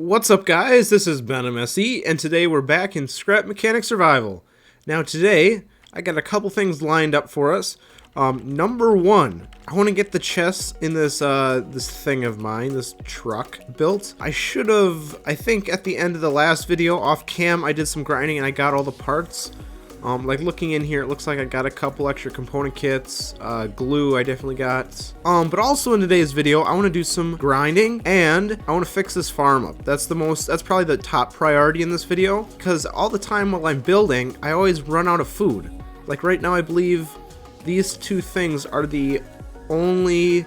What's up, guys? This is BenMSE, and today we're back in Scrap Mechanic Survival. Now today, I got a couple things lined up for us. Number one, I want to get the chests in this this thing of mine, this truck built. I think at the end of the last video, off cam, I did some grinding and I got all the parts. Like looking in here, it looks like I got a couple extra component kits, glue I definitely got. But also in today's video, I want to do some grinding and I want to fix this farm up. That's probably the top priority in this video, because all the time while I'm building, I always run out of food. Like right now, I believe these two things are the only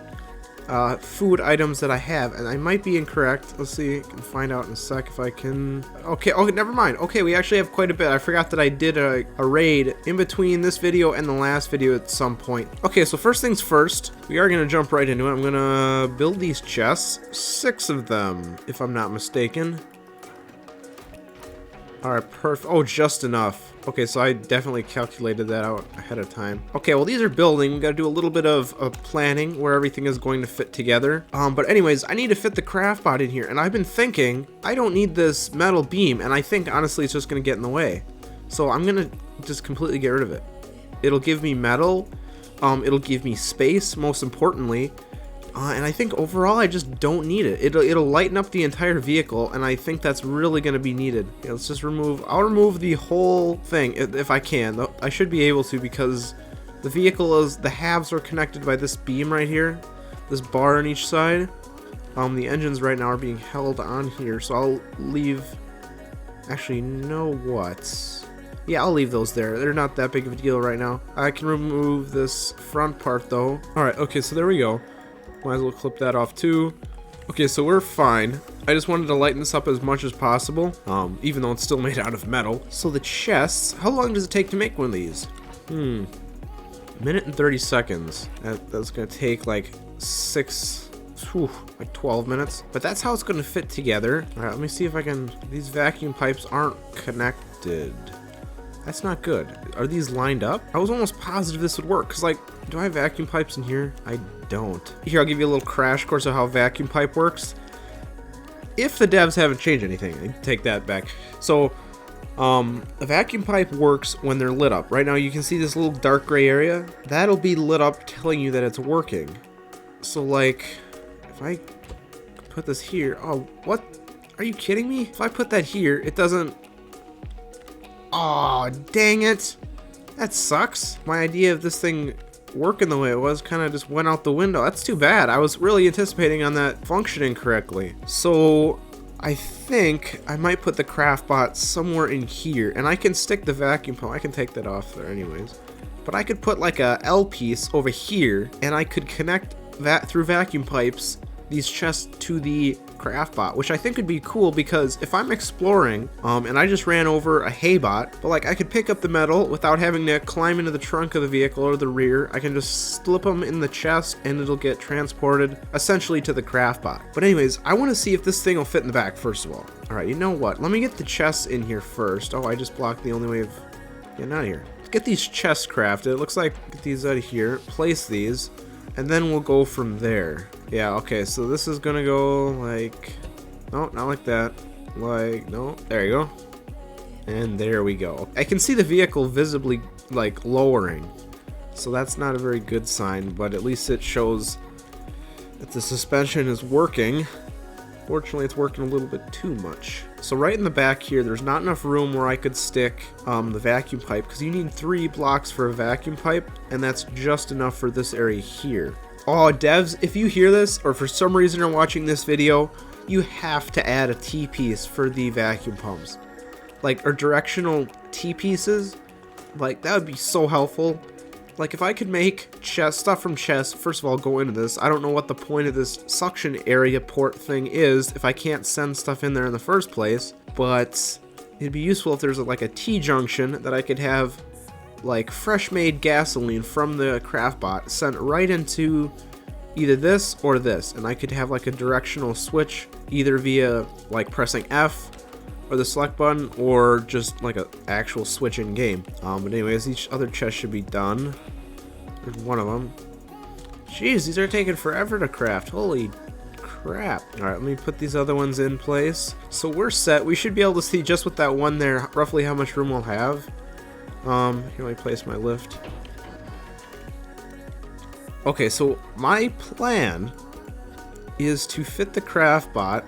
food items that I have, and I might be incorrect. Let's see, I can find out in a sec if I can. Okay, never mind. Okay, we actually have quite a bit. I forgot that I did a raid in between this video and the last video at some point. Okay, so first things first, we are gonna jump right into it. I'm gonna build these chests, 6 of them, if I'm not mistaken. Alright, perfect. Oh, just enough. Okay, so I definitely calculated that out ahead of time. Okay, well, these are building. We gotta do a little bit of planning where everything is going to fit together. But anyways, I need to fit the craft bot in here, and I've been thinking, I don't need this metal beam, and I think, honestly, it's just gonna get in the way. So I'm gonna just completely get rid of it. It'll give me metal, it'll give me space, most importantly, and I think overall I just don't need it. It'll lighten up the entire vehicle, and I think that's really going to be needed. Yeah, let's just I'll remove the whole thing if I can. I should be able to, because the halves are connected by this beam right here, this bar on each side. The engines right now are being held on here, so I'll leave. Actually, you know what? Yeah, I'll leave those there. They're not that big of a deal right now. I can remove this front part though. All right, okay, so there we go. Might as well clip that off too. Okay, so we're fine. I just wanted to lighten this up as much as possible, even though it's still made out of metal. So the chests, how long does it take to make one of these? Minute and 30 seconds. That's gonna take like 12 minutes. But that's how it's gonna fit together. All right, let me see if I can, these vacuum pipes aren't connected. That's not good. Are these lined up? I was almost positive this would work, because like, do I have vacuum pipes in here? I don't. Here, I'll give you a little crash course of how vacuum pipe works. If the devs haven't changed anything, I take that back. So, a vacuum pipe works when they're lit up. Right now, you can see this little dark gray area. That'll be lit up telling you that it's working. So like, if I put this here, oh, what? Are you kidding me? If I put that here, it doesn't. Aw, dang it. That sucks. My idea of this thing working the way it was kind of just went out the window. That's too bad. I was really anticipating on that functioning correctly. So I think I might put the craft bot somewhere in here, and I can stick the vacuum pump. I can take that off there anyways. But I could put like a L piece over here, and I could connect that through vacuum pipes these chests to the craft bot, which I think would be cool, because if I'm exploring and I just ran over a hay bot, but like I could pick up the metal without having to climb into the trunk of the vehicle or the rear. I can just slip them in the chest and it'll get transported essentially to the craft bot. But anyways, I want to see if this thing will fit in the back first of all. All right, you know what, let me get the chests in here first. Oh, I just blocked the only way of getting out of here. Let's get these chests crafted. It looks like, get these out of here, place these, and then we'll go from there. Yeah, okay, so this is gonna go like, no, not like that. Like, no, there you go. And there we go. I can see the vehicle visibly like lowering. So that's not a very good sign, but at least it shows that the suspension is working. Fortunately, it's working a little bit too much. So right in the back here, there's not enough room where I could stick the vacuum pipe, because you need 3 blocks for a vacuum pipe, and that's just enough for this area here. Oh, devs, if you hear this, or for some reason are watching this video, you have to add a T-piece for the vacuum pumps. Like, or directional T-pieces. Like, that would be so helpful. Like, if I could make stuff from chests, first of all, go into this. I don't know what the point of this suction area port thing is if I can't send stuff in there in the first place, but it'd be useful if there's like a T-junction that I could have like fresh made gasoline from the craft bot sent right into either this or this, and I could have like a directional switch either via like pressing F or the select button, or just like an actual switch in game. But anyways, each other chest should be done. There's one of them. Jeez, these are taking forever to craft. Holy crap. Alright, let me put these other ones in place. So we're set. We should be able to see just with that one there roughly how much room we'll have. Here, let me place my lift. Okay, so my plan is to fit the craft bot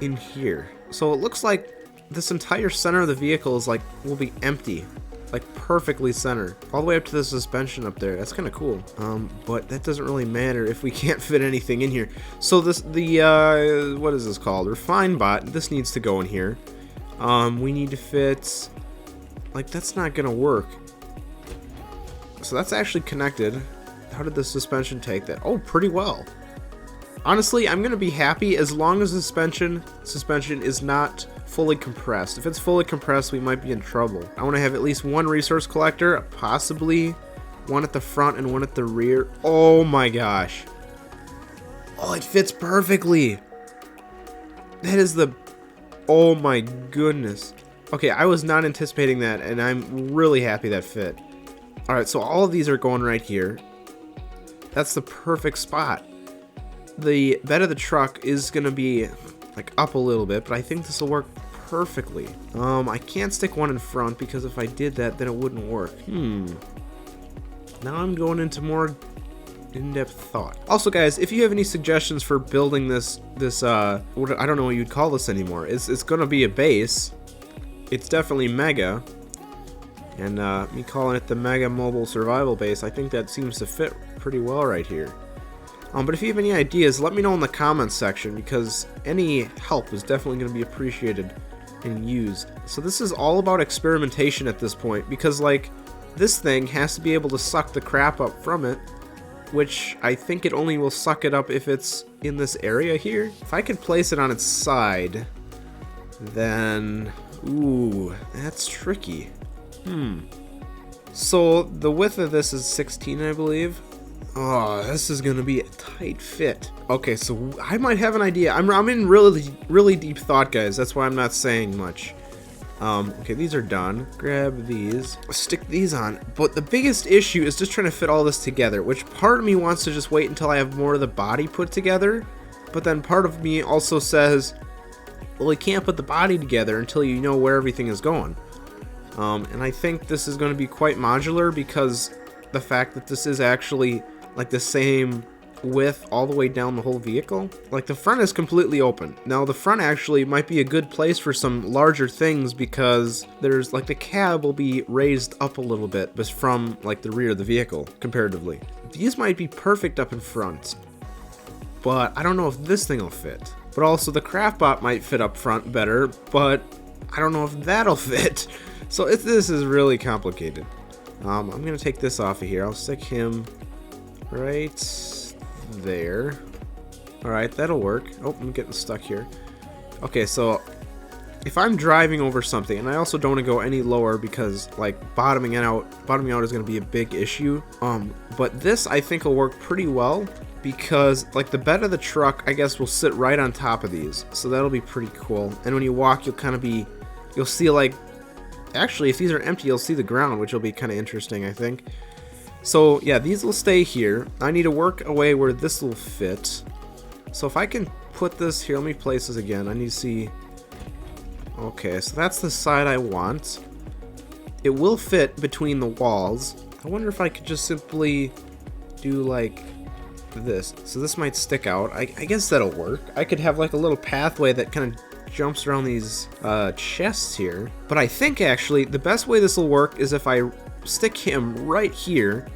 in here. So it looks like this entire center of the vehicle is like will be empty, like perfectly centered, all the way up to the suspension up there. That's kind of cool. But that doesn't really matter if we can't fit anything in here. So this what is this called? Refine bot. This needs to go in here. We need to fit. Like that's not gonna work. So that's actually connected. How did the suspension take that? Oh, pretty well. Honestly, I'm gonna be happy as long as the suspension is not fully compressed. If it's fully compressed, we might be in trouble. I want to have at least one resource collector, possibly one at the front and one at the rear. Oh my gosh. Oh, it fits perfectly. That is the... Oh my goodness. Okay, I was not anticipating that, and I'm really happy that fit. Alright, so all of these are going right here. That's the perfect spot. The bed of the truck is going to be like up a little bit, but I think this will work perfectly. I can't stick one in front because if I did that, then it wouldn't work. Now I'm going into more in-depth thought. Also, guys, if you have any suggestions for building this I don't know what you'd call this anymore. It's going to be a base. It's definitely mega. And me calling it the Mega Mobile Survival Base, I think that seems to fit pretty well right here. But if you have any ideas, let me know in the comments section, because any help is definitely going to be appreciated and used. So this is all about experimentation at this point, because like this thing has to be able to suck the crap up from it, which I think it only will suck it up if it's in this area here. If I could place it on its side, then... Ooh, that's tricky. So the width of this is 16, I believe. Oh, this is gonna be a tight fit. Okay, so I might have an idea. I'm in really deep thought, guys. That's why I'm not saying much. Okay, these are done. Grab these, stick these on. But the biggest issue is just trying to fit all this together, which part of me wants to just wait until I have more of the body put together. But then part of me also says, well, you can't put the body together until you know where everything is going. And I think this is going to be quite modular because the fact that this is actually like the same width all the way down the whole vehicle. Like the front is completely open. Now the front actually might be a good place for some larger things because there's like the cab will be raised up a little bit but from like the rear of the vehicle comparatively. These might be perfect up in front, but I don't know if this thing will fit. But also the Craftbot might fit up front better, but I don't know if that'll fit. So this is really complicated. I'm gonna take this off of here. I'll stick him right there. Alright, that'll work. Oh, I'm getting stuck here. Okay, so if I'm driving over something, and I also don't want to go any lower because like bottoming out is going to be a big issue. But this I think will work pretty well because like the bed of the truck I guess will sit right on top of these, so that'll be pretty cool. And when you walk, you'll see like, actually if these are empty, you'll see the ground, which will be kind of interesting, I think. So yeah, these will stay here. I need to work a way where this will fit. So if I can put this here, let me place this again. I need to see. Okay, so that's the side I want. It will fit between the walls. I wonder if I could just simply do like this. So this might stick out. I guess that'll work. I could have like a little pathway that kind of jumps around these chests here. But I think actually the best way this will work is if I stick him right here.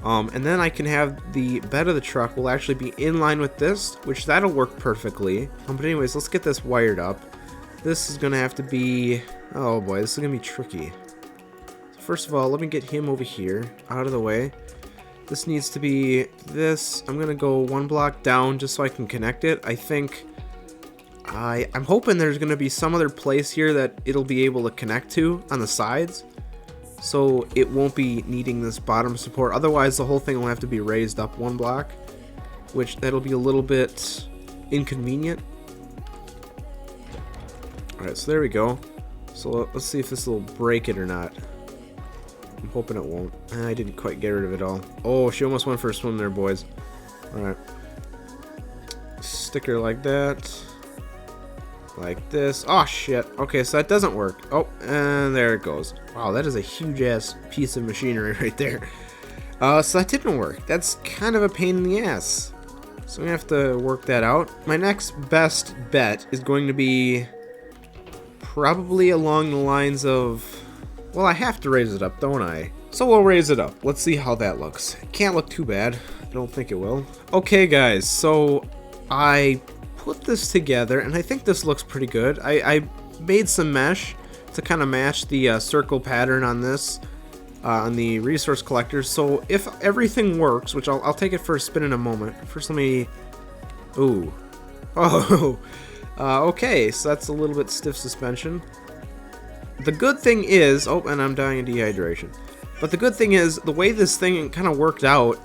And then I can have the bed of the truck will actually be in line with this, which that'll work perfectly. But anyways, let's get this wired up. This is gonna have to be, oh boy, this is gonna be tricky. So first of all, let me get him over here, out of the way. This needs to be this. I'm gonna go one block down just so I can connect it. I think, I'm hoping there's gonna be some other place here that it'll be able to connect to on the sides. So it won't be needing this bottom support. Otherwise, the whole thing will have to be raised up one block, which that'll be a little bit inconvenient. Alright, so there we go. So let's see if this will break it or not. I'm hoping it won't. I didn't quite get rid of it all. Oh, she almost went for a swim there, boys. Alright. sticker like that. Like this. Oh, shit. Okay, so that doesn't work. Oh, and there it goes. Wow, that is a huge-ass piece of machinery right there. So that didn't work. That's kind of a pain in the ass. So I'm going to have to work that out. My next best bet is going to be probably along the lines of... Well, I have to raise it up, don't I? So we'll raise it up. Let's see how that looks. It can't look too bad. I don't think it will. Okay, guys, so I put this together, and I think this looks pretty good. I made some mesh to kind of match the circle pattern on this, on the resource collector. So if everything works, which I'll take it for a spin in a moment. First, let me... Ooh. Oh. Okay, so that's a little bit stiff suspension. The good thing is... Oh, and I'm dying of dehydration. But the good thing is, the way this thing kind of worked out,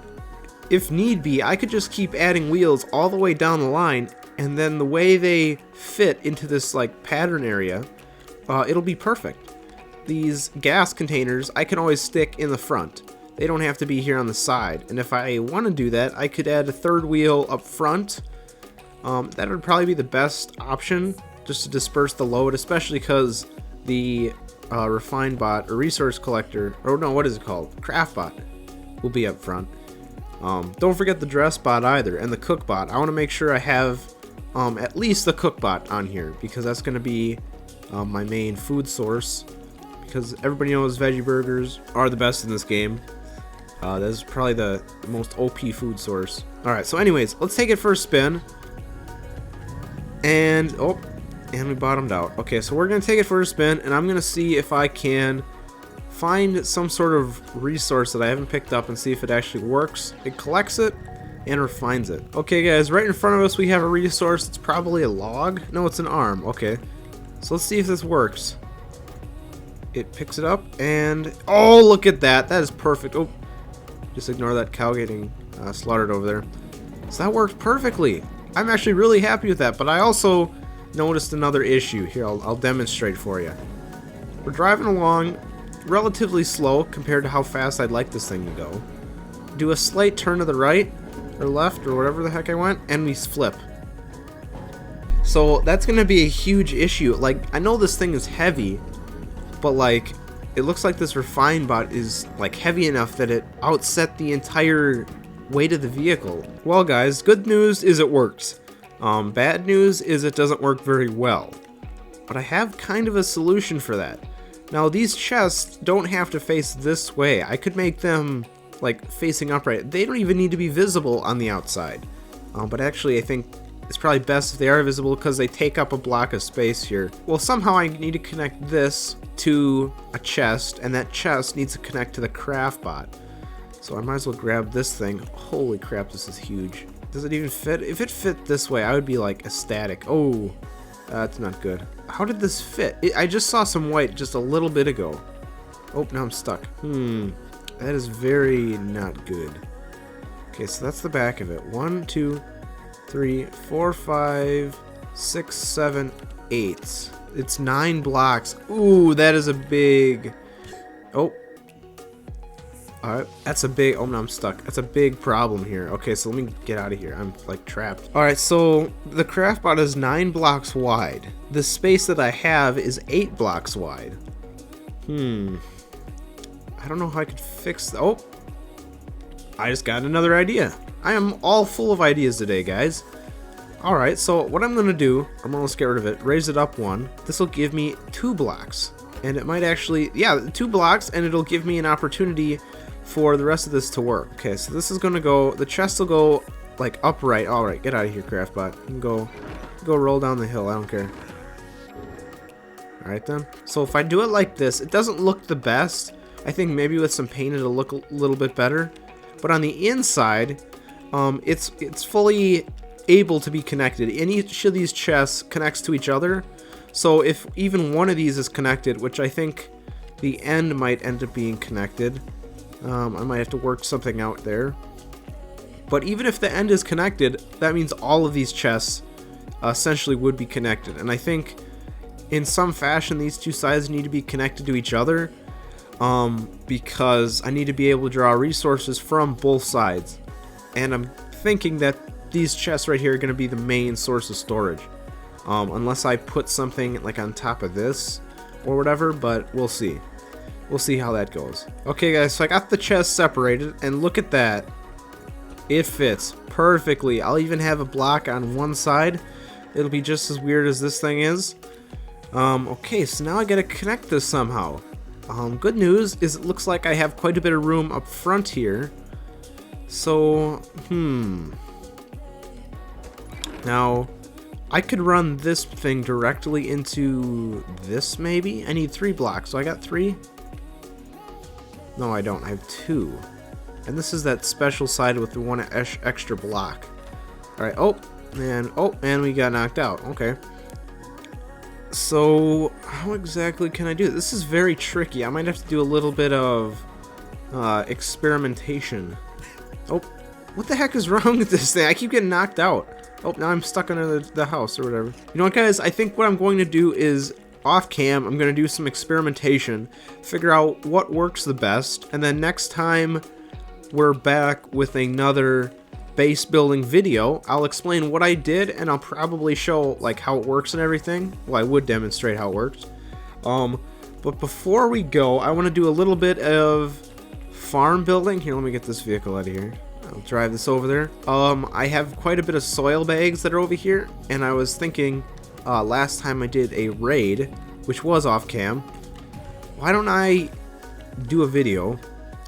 if need be, I could just keep adding wheels all the way down the line, and then the way they fit into this like pattern area, it'll be perfect. These gas containers I can always stick in the front. They don't have to be here on the side. And if I want to do that, I could add a third wheel up front. That would probably be the best option, just to disperse the load, especially because the refined bot or resource collector, or no, what is it called? Craft bot will be up front. Don't forget the dress bot either, and the cook bot. I want to make sure I have at least the cook bot on here, because that's going to be my main food source, because everybody knows veggie burgers are the best in this game. That is probably the most OP food source. Alright, so anyways, let's take it for a spin. And, oh, and we bottomed out. Okay, so we're going to take it for a spin, and I'm going to see if I can find some sort of resource that I haven't picked up and see if it actually works. It collects it and refines it. Okay, guys, right in front of us we have a resource. It's probably a log. No, it's an arm. Okay, so let's see if this works. It picks it up, and oh, look at that. That is perfect. Oh, just ignore that cow getting slaughtered over there. So that worked perfectly. I'm actually really happy with that, but I also noticed another issue. Here, I'll demonstrate for you. We're driving along relatively slow compared to how fast I'd like this thing to go. Do a slight turn to the right or left or whatever the heck I went, and we flip. So that's gonna be a huge issue. Like, I know this thing is heavy, but like, it looks like this refined bot is like heavy enough that it outset the entire weight of the vehicle. Well, guys, good news is it works. Bad news is it doesn't work very well. But I have kind of a solution for that. Now, these chests don't have to face this way. I could make them like facing upright. They don't even need to be visible on the outside. But actually, I think it's probably best if they are visible because they take up a block of space here. Well, somehow I need to connect this to a chest, and that chest needs to connect to the craft bot. So I might as well grab this thing. Holy crap, this is huge. Does it even fit? If it fit this way, I would be like ecstatic. Oh, that's not good. How did this fit? I just saw some white just a little bit ago. Oh, now I'm stuck. That is very not good. Okay, so that's the back of it. 1, 2, 3, 4, 5, 6, 7, 8. It's 9 blocks. Ooh, that is a big... Oh. Alright, that's a big... Oh, no, I'm stuck. That's a big problem here. Okay, so let me get out of here. I'm, like, trapped. Alright, so the craft bot is 9 blocks wide. The space that I have is 8 blocks wide. I don't know how I could fix... Oh! I just got another idea. I am all full of ideas today, guys. Alright, so what I'm going to do... I'm going to get rid of it. Raise it up 1. This will give me 2 blocks. And it might actually... Yeah, 2 blocks, and it'll give me an opportunity for the rest of this to work. Okay, so this is going to go... The chest will go, like, upright. Alright, get out of here, Craftbot. You can go roll down the hill. I don't care. Alright, then. So if I do it like this, it doesn't look the best. I think maybe with some paint it'll look a little bit better. But on the inside, it's fully able to be connected. And each of these chests connects to each other. So if even one of these is connected, which I think the end might end up being connected, I might have to work something out there. But even if the end is connected, that means all of these chests essentially would be connected. And I think in some fashion these two sides need to be connected to each other, because I need to be able to draw resources from both sides. And I'm thinking that these chests right here are going to be the main source of storage. Unless I put something like on top of this or whatever, but we'll see. We'll see how that goes. Okay guys, so I got the chest separated, and look at that. It fits perfectly. I'll even have a block on one side. It'll be just as weird as this thing is. Okay, so now I gotta connect this somehow. Good news is it looks like I have quite a bit of room up front here. So, now, I could run this thing directly into this maybe? I need 3 blocks, so I got 3? No, I don't. I have 2. And this is that special side with the 1 extra block. Alright, oh, and we got knocked out. Okay. So, how exactly can I do it? This is very tricky. I might have to do a little bit of experimentation. Oh, what the heck is wrong with this thing? I keep getting knocked out. Oh, now I'm stuck under the house or whatever. You know what, guys? I think what I'm going to do is, off cam, I'm going to do some experimentation, figure out what works the best, and then next time we're back with another base building video, I'll explain what I did, and I'll probably show like how it works and everything. Well, I would demonstrate how it works. But before we go, I want to do a little bit of farm building. Here, let me get this vehicle out of here. I'll drive this over there. I have quite a bit of soil bags that are over here, and I was thinking last time I did a raid, which was off cam, why don't I do a video,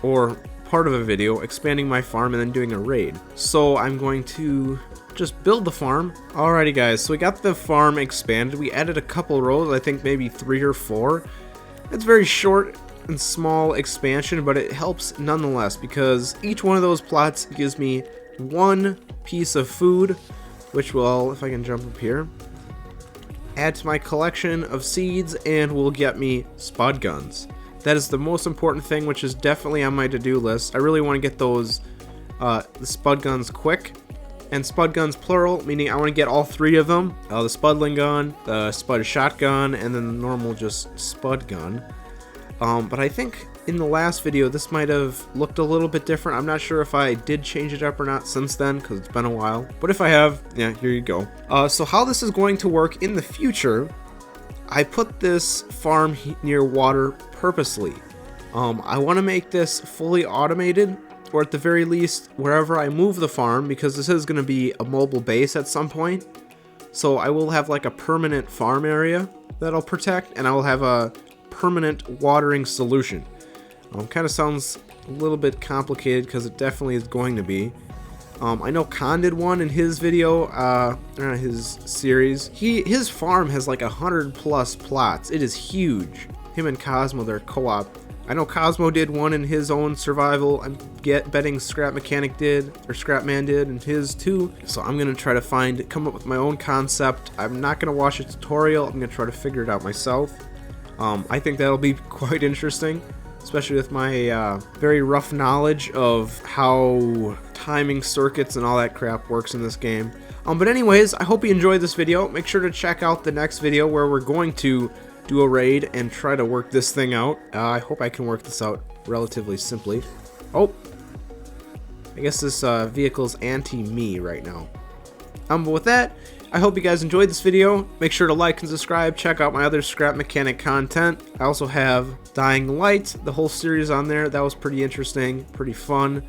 or part of a video, expanding my farm and then doing a raid. So I'm going to just build the farm. Alrighty guys, so we got the farm expanded. We added a couple rows, I think maybe 3 or 4. It's very short and small expansion, but it helps nonetheless because each one of those plots gives me 1 piece of food, which will, if I can jump up here, add to my collection of seeds and will get me spud guns. That is the most important thing, which is definitely on my to-do list. I really want to get those the spud guns quick, and spud guns plural, meaning I want to get all 3 of them. The spudling gun, the spud shotgun, and then the normal just spud gun. But I think in the last video this might have looked a little bit different. I'm not sure if I did change it up or not since then, because it's been a while. But if I have, yeah, here you go. So how this is going to work in the future, I put this farm near water purposely. I want to make this fully automated, or at the very least wherever I move the farm, because this is going to be a mobile base at some point. So I will have like a permanent farm area that I'll protect, and I will have a permanent watering solution. Kind of sounds a little bit complicated because it definitely is going to be. I know Khan did one in his video, his series. His farm has like 100+ plots. It is huge. Him and Cosmo, they're co-op. I know Cosmo did one in his own survival. I'm betting Scrap Mechanic did, or Scrapman did in his too. So I'm gonna try to come up with my own concept. I'm not gonna watch a tutorial. I'm gonna try to figure it out myself. I think that'll be quite interesting, especially with my very rough knowledge of how timing circuits and all that crap works in this game. But anyways, I hope you enjoyed this video. Make sure to check out the next video where we're going to do a raid and try to work this thing out. I hope I can work this out relatively simply. Oh, I guess this vehicle's anti-me right now. But with that, I hope you guys enjoyed this video. Make sure to like and subscribe. Check out my other Scrap Mechanic content. I also have Dying Light, the whole series on there. That was pretty interesting, pretty fun.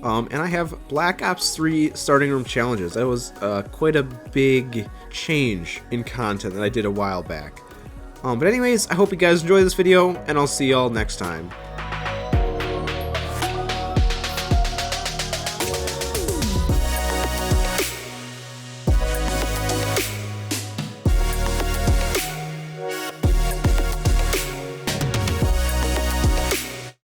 And I have Black Ops 3 starting room challenges. That was quite a big change in content that I did a while back. But anyways, I hope you guys enjoyed this video, and I'll see y'all next time.